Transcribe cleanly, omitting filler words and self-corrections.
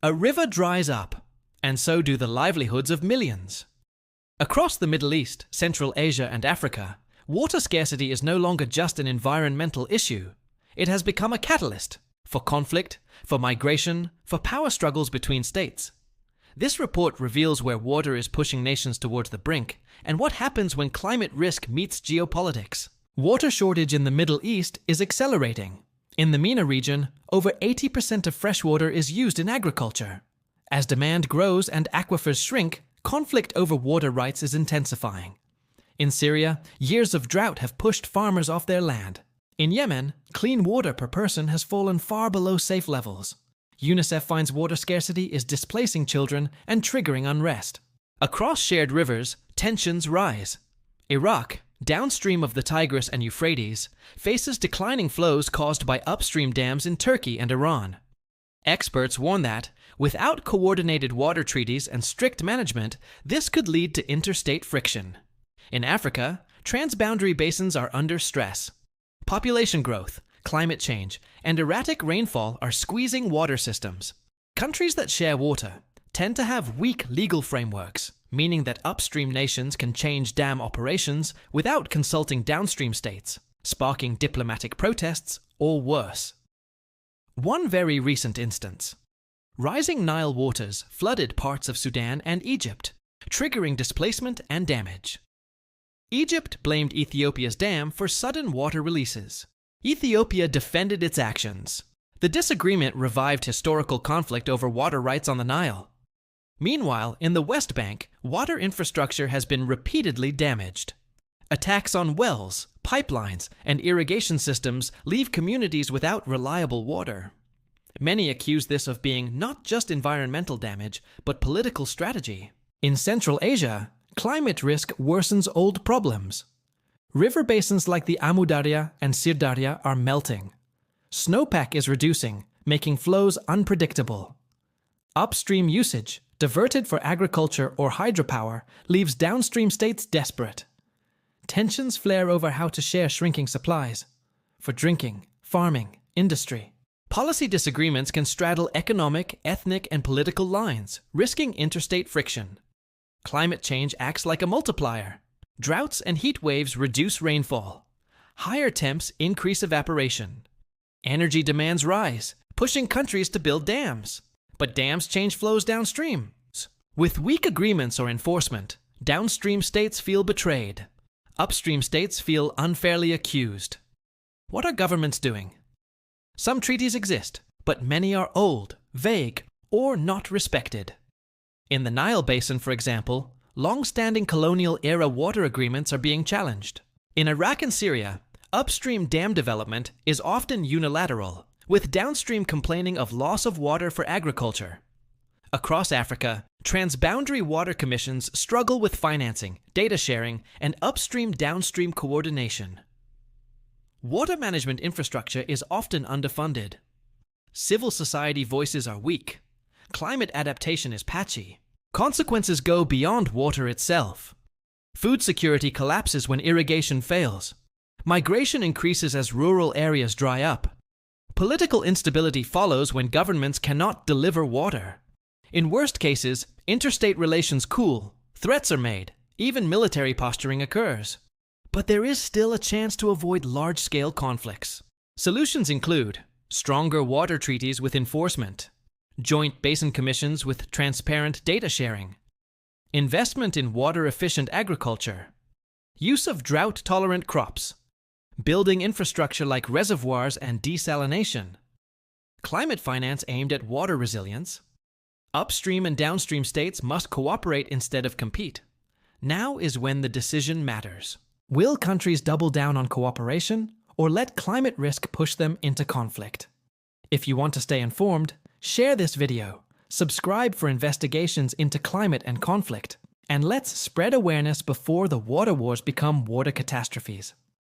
A river dries up, and so do the livelihoods of millions. Across the Middle East, Central Asia, and Africa, water scarcity is no longer just an environmental issue. It has become a catalyst for conflict, for migration, for power struggles between states. This report reveals where water is pushing nations towards the brink and what happens when climate risk meets geopolitics. Water shortage in the Middle East is accelerating. In the MENA region, over 80% of freshwater is used in agriculture. As demand grows and aquifers shrink, conflict over water rights is intensifying. In Syria, years of drought have pushed farmers off their land. In Yemen, clean water per person has fallen far below safe levels. UNICEF finds water scarcity is displacing children and triggering unrest. Across shared rivers, tensions rise. Iraq, downstream of the Tigris and Euphrates, faces declining flows caused by upstream dams in Turkey and Iran. Experts warn that, without coordinated water treaties and strict management, this could lead to interstate friction. In Africa, transboundary basins are under stress. Population growth, climate change, and erratic rainfall are squeezing water systems. Countries that share water tend to have weak legal frameworks, meaning that upstream nations can change dam operations without consulting downstream states, sparking diplomatic protests or worse. One very recent instance. Rising Nile waters flooded parts of Sudan and Egypt, triggering displacement and damage. Egypt blamed Ethiopia's dam for sudden water releases. Ethiopia defended its actions. The disagreement revived historical conflict over water rights on the Nile. Meanwhile, in the West Bank, water infrastructure has been repeatedly damaged. Attacks on wells, pipelines, and irrigation systems leave communities without reliable water. Many accuse this of being not just environmental damage, but political strategy. In Central Asia, climate risk worsens old problems. River basins like the Amu Darya and Darya are melting. Snowpack is reducing, making flows unpredictable. Upstream usage, diverted for agriculture or hydropower, leaves downstream states desperate. Tensions flare over how to share shrinking supplies for drinking, farming, industry. Policy disagreements can straddle economic, ethnic, and political lines, risking interstate friction. Climate change acts like a multiplier. Droughts and heat waves reduce rainfall. Higher temps increase evaporation. Energy demands rise, pushing countries to build dams. But dams change flows downstream. With weak agreements or enforcement, downstream states feel betrayed. Upstream states feel unfairly accused. What are governments doing? Some treaties exist, but many are old, vague, or not respected. In the Nile Basin, for example, long-standing colonial-era water agreements are being challenged. In Iraq and Syria, upstream dam development is often unilateral, with downstream complaining of loss of water for agriculture. Across Africa, transboundary water commissions struggle with financing, data sharing, and upstream-downstream coordination. Water management infrastructure is often underfunded. Civil society voices are weak. Climate adaptation is patchy. Consequences go beyond water itself. Food security collapses when irrigation fails. Migration increases as rural areas dry up. Political instability follows when governments cannot deliver water. In worst cases, interstate relations cool, threats are made, even military posturing occurs. But there is still a chance to avoid large-scale conflicts. Solutions include stronger water treaties with enforcement, joint basin commissions with transparent data sharing, investment in water-efficient agriculture, use of drought-tolerant crops, building infrastructure like reservoirs and desalination, climate finance aimed at water resilience. Upstream and downstream states must cooperate instead of compete. Now is when the decision matters. Will countries double down on cooperation or let climate risk push them into conflict? If you want to stay informed, share this video, subscribe for investigations into climate and conflict, and let's spread awareness before the water wars become water catastrophes.